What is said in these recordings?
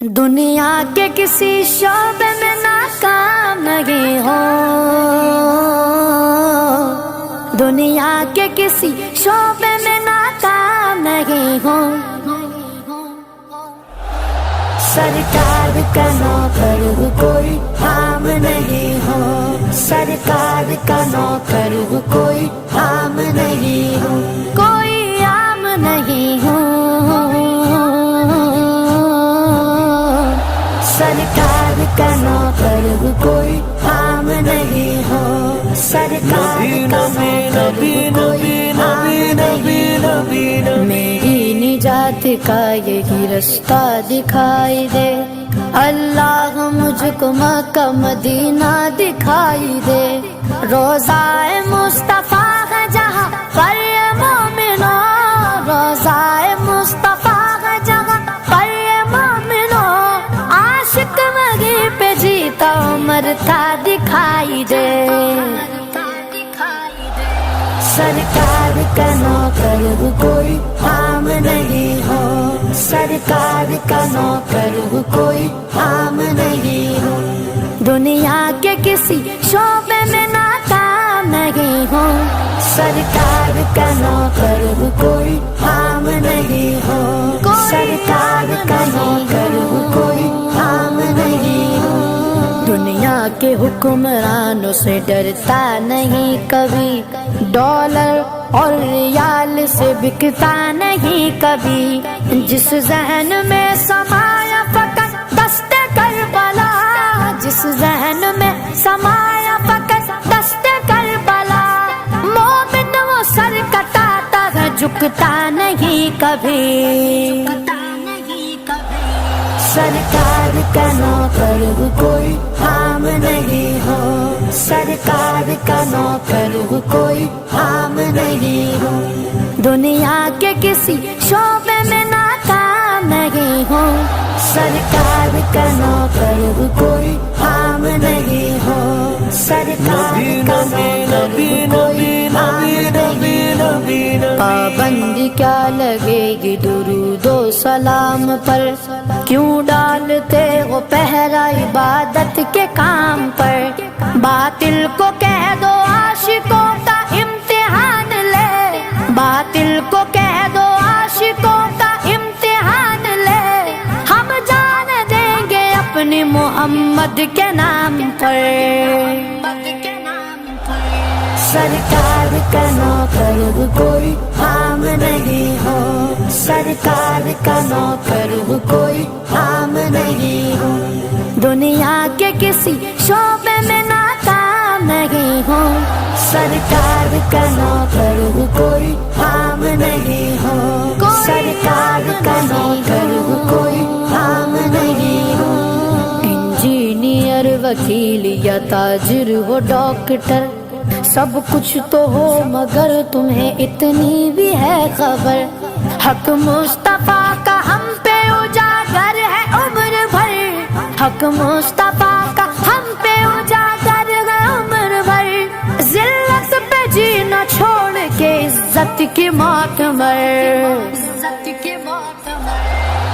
दुनिया के किसी शोबे में नाकाम नहीं हो, दुनिया के किसी शोबे में नाकाम नहीं हो। सरकार का नौकर कोई आम नहीं हो, सरकार का नौकर कोई आम नहीं हो, कोई आम नहीं हो। सरकार का नौकर कोई आम नहीं हो, सरकार का नौकर कोई आम नहीं हो। मेरी निजात का यही रास्ता दिखाई दे, अल्लाह मुझको मक्का मदीना दिखाई दे। रोज़ाए मुस्तफ़ा है जहाँ पर ये मोमिनो, रोज़ाए मुस्तफ़ा है जहाँ पर ये मोमिनो। आशिक मगे पे जीता मरता दिखाई दे। सरकार का नौकर कोई आम नहीं हो, सरकार का नौकर कोई आम नहीं हो। दुनिया के किसी शोबे में नाकाम नहीं हो, सरकार का नौकर कोई आम नहीं हो, सरकार का नौकर कोई आम नहीं हो। दुनिया के हुक्मरानों से डरता नहीं कभी, डॉलर और रियाल से बिकता नहीं कभी। जिस जहन में समाया फकत दस्ते करबला, जिस जहन में समाया फकत दस्ते करबला। मोमिन वो सर कटाता है झुकता नहीं कभी। सरकार का नौकर कोई आम नहीं हो, सरकार का नौकर कोई आम नहीं हो। दुनिया के किसी शोबे में नाकाम नहीं हो, सरकार का नौकर कोई आम नहीं हो, सरकार का नौकर कोई आम नहीं हो। पाबंदी क्या लगेगी दुरूदो सलाम पर, क्यों डालते हो पहरा इबादत के काम पर। बातिल को कह दो आशिकों का इम्तिहान ले, बातिल को कह दो आशिकों का इम्तिहान ले। हम जान देंगे अपने मोहम्मद के नाम पर। सरकार का नौकर कोई आम नहीं हो, सरकार का नौकर कोई आम नहीं हो। दुनिया के किसी शोबे में नाकाम नहीं हो, सरकार का नौकर कोई आम नहीं हो, सरकार का नौकर कोई आम नहीं हो। इंजीनियर वकील या ताजिर हो डॉक्टर, सब कुछ तो हो मगर तुम्हें इतनी भी है खबर। हक मुस्तफा का हम पे उजागर है उम्र भर, हक मुस्तफा का हम पे उजागर है उम्र भर। जिल्लत पे जीना छोड़ के इज्जत की मौत मर,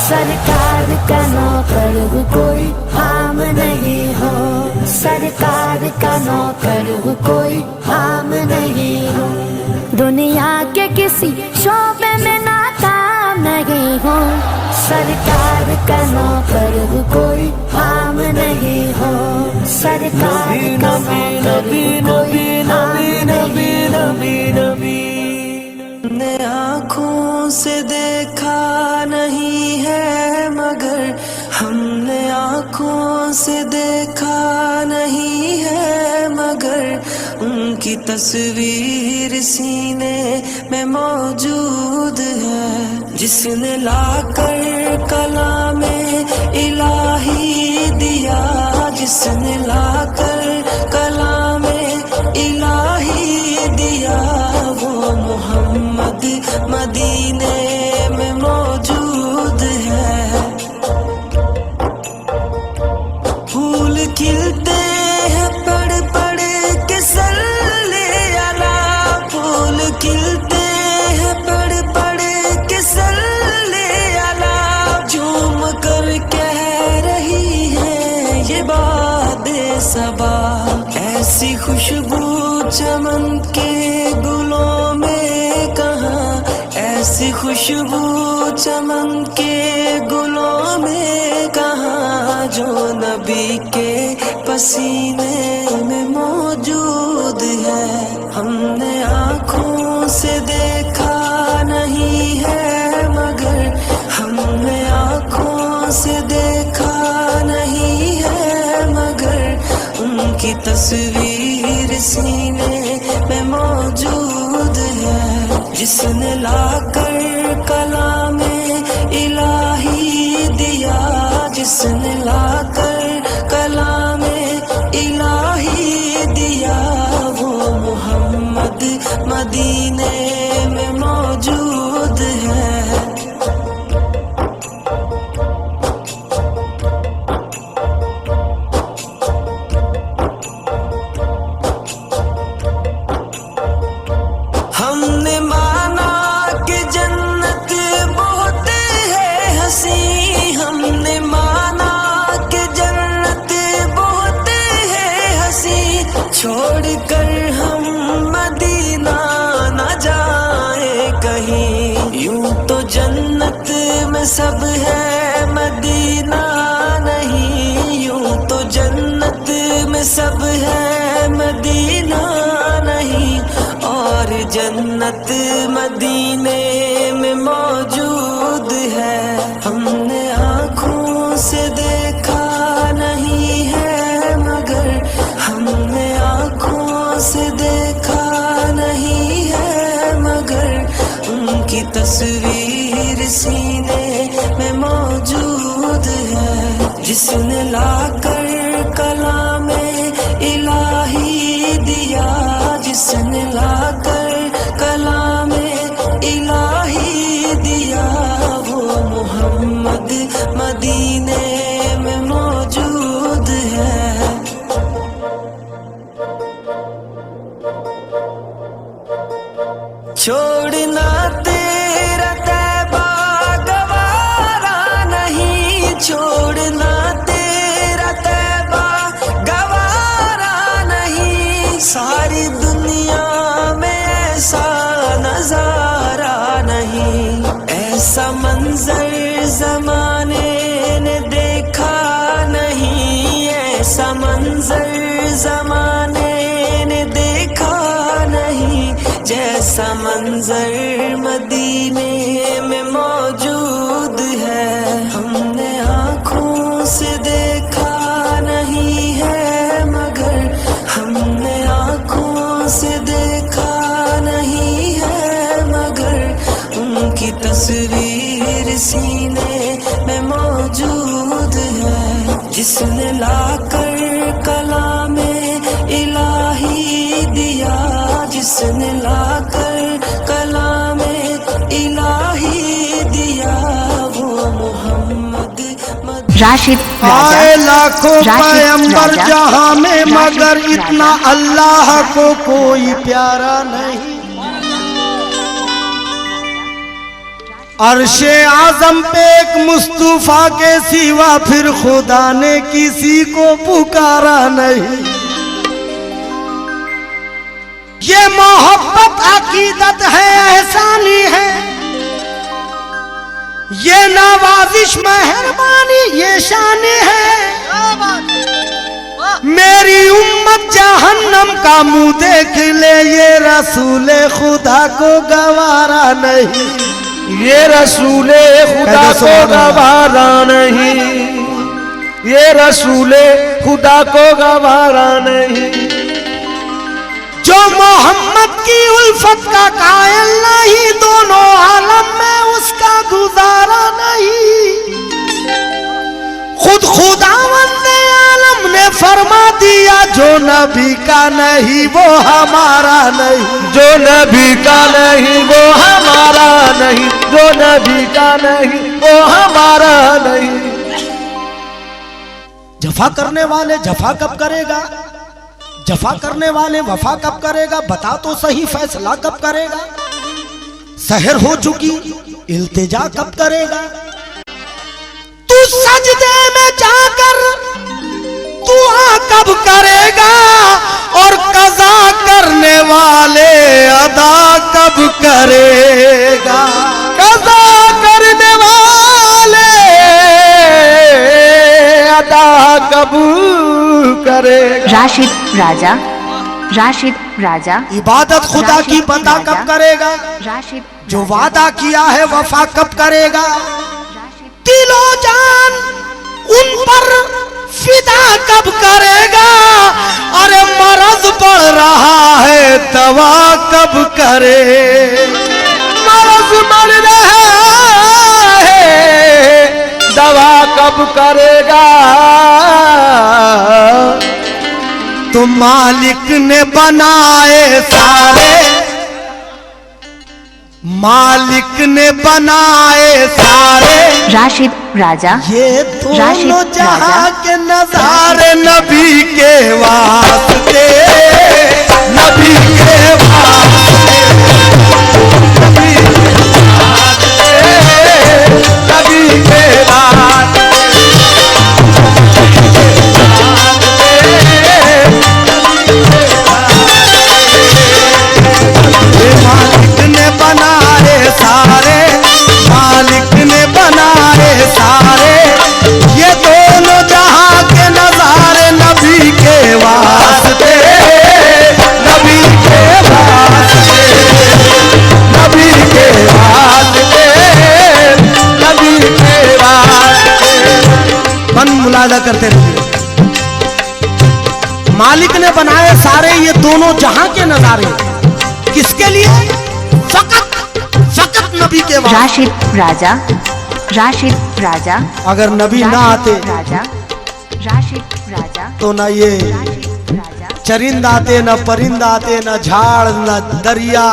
सरकार का नौकर कोई आम नहीं हो, सरकार का नौकर कोई आम नहीं हो। दुनिया के किसी शोबे में नाकाम नहीं हो, सरकार का नौकर कोई आम नहीं हो, सरकार का नौकर कोई आम नहीं हो। ने आँखों से देखा नहीं है मगर, हमने आँखों से देखा नहीं है मगर, उनकी तस्वीर सीने में मौजूद है। जिसने लाकर कलामे इलाही दिया, जिसने लाकर कलामे इलाही दिया, वो मोहम्मद मदीने में मौजूद है। फूल खिलते हैं पड़ पड़ के सल्ले अला, फूल खिलते हैं पड़ पड़ के सल्ले अला। झूम कर कह बादे सबा, ऐसी खुशबू चमन के गुलों में कहाँ, ऐसी खुशबू चमन के गुलों में कहाँ, जो नबी के पसीने में मौजूद है। हमने आँखों से देखा नहीं है मगर, हमने आँखों से देखा नहीं है मगर, उनकी तस्वीर सीने में मौजूद है। जिसने लाकर कलामे इलाही दिया, जिसने लाकर कलामे इलाही दिया, वो मोहम्मद मदीने में मौजूद है। हमने माना कि जन्नत बहुत है हंसी, हमने माना कि जन्नत बहुत है हंसी, छोड़कर हम मदीना न जाए कहीं। यूं तो जन्नत में सब है मदीना नहीं, यूं तो जन्नत में सब है मदीना नहीं, और जन्नत मदीने में मौजूद है। हमने आँखों से देखा नहीं है मगर, हमने आँखों से देखा नहीं है मगर, उनकी तस्वीर सीने में मौजूद है। जिसने लाकर कलामे इलाही दिया, जिसने लाकर कलामे इलाही दिया, वो मोहम्मद मदीने में मौजूद है। छोड़ना तेरा तैबा गवारा नहीं, छोड़ना तेरा तैबा गवारा नहीं, सारी दुनिया में ऐसा नजारा नहीं, ऐसा मंजर जमाने ने देखा नहीं, ऐसा मंजर जमाने ने देखा नहीं, जैसा मंजर मदीने में मौजूद है। हमने आँखों से देखा नहीं है मगर, हमने आँखों से देखा नहीं है मगर, उनकी तस्वीर सीने में मौजूद है। जिसने लाकर कलामे इलाही दिया, जिसने लाकर कलामे इलाही दिया, वो मोहम्मद राशिद आए लाखों पैगंबर जहां में मगर इतना अल्लाह को कोई प्यारा नहीं। अर्शे आजम पे एक मुस्तफा के सिवा फिर खुदा ने किसी को पुकारा नहीं। ये मोहब्बत अकीदत है, एहसानी है, ये नवाजिश मेहरबानी ये शान है। मेरी उम्मत जहन्नम का मुंह देख ले, ये रसूले खुदा को गवारा नहीं, ये रसूले खुदा को गवारा नहीं, ये रसूले खुदा को गवारा नहीं। जो मोहम्मद की उल्फत का कायल नहीं, दोनों आलम में उसका गुजारा नहीं। खुद खुदावंद आलम ने फरमा दिया, जो नबी का नहीं वो हमारा नहीं, जो नबी का नहीं वो हमारा नहीं, जो नबी का नहीं वो हमारा नहीं। जफा करने वाले जफा कब करेगा, जफा करने वाले वफा कब करेगा, बता तो सही फैसला कब करेगा। सहर हो चुकी इल्तिजा कब करेगा। तू सजदे में जाकर अदा कब करेगा। कज़ा करने वाले अदा कब करेगा। राशिद राजा इबादत खुदा की बता कब करेगा। राशिद जो वादा किया है वफा कब करेगा। दिलो जान उन पर फिदा कब करेगा। अरे मरज पड़ रहा है दवा कब करे। मरज मर रहा है दवा कब करेगा। तो मालिक ने बनाए सारे, मालिक ने बनाए सारे राशिद राजा ये दोनों जहां के नजारे नबी के वास्ते, नबी के वास्ते, नबी के वास्ते। मालिक ने बनाए सारे, मालिक ने बनाए सारे ये दोनों जहां के नजारे नबी के वास्ते, नबी के वास्ते, नबी के वास्ते, नबी के वास्ते। मन मुलादा करते रहिए। मालिक ने बनाए सारे ये दोनों जहां के नजारे किसके लिए। फकत नबी के वास्ते। राशिद राजा अगर नबी ना आते राशिद राजा तो न ये राजा चरिंद आते, न परिंद आते, न झाड़, न दरिया,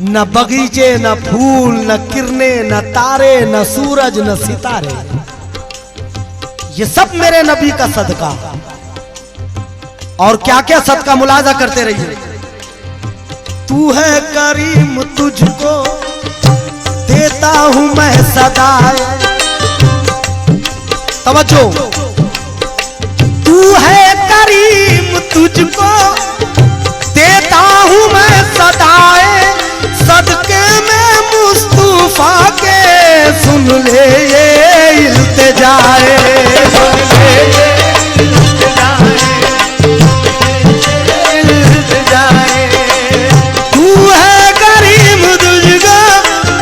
न बगीचे, न फूल, न किरने, न तारे, न सूरज, न सितारे। ये सब मेरे नबी का सदका। और क्या क्या सदका मुलाजा करते रहिए। तू है करीम तुझको देता हूं मैं सदाए। तवज्जो। तू है करीम तुझको देता हूं मैं सदाए। सदके में मुस्तफा के सुन ले ये इल्तिजाए, सुन ले ये इल्तिजाए। तू है करीम तुझको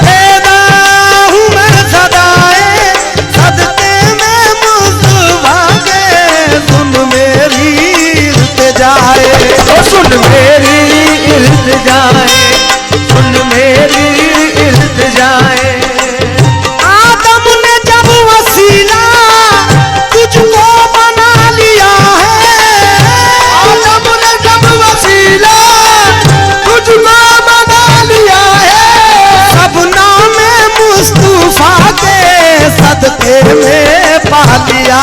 देता हूं मैं सदाए। सदके में मुस्तफा के सुन मेरी इल्तिजाए, सुन मेरी इल्तिजाए, सुन मेरी इल्तिजाए। आदम ने जब वसीला तुझको बना लिया है। आदम ने जब वसीला तुझको बना लिया है। सब नाम मुस्तफा के सदके में पा लिया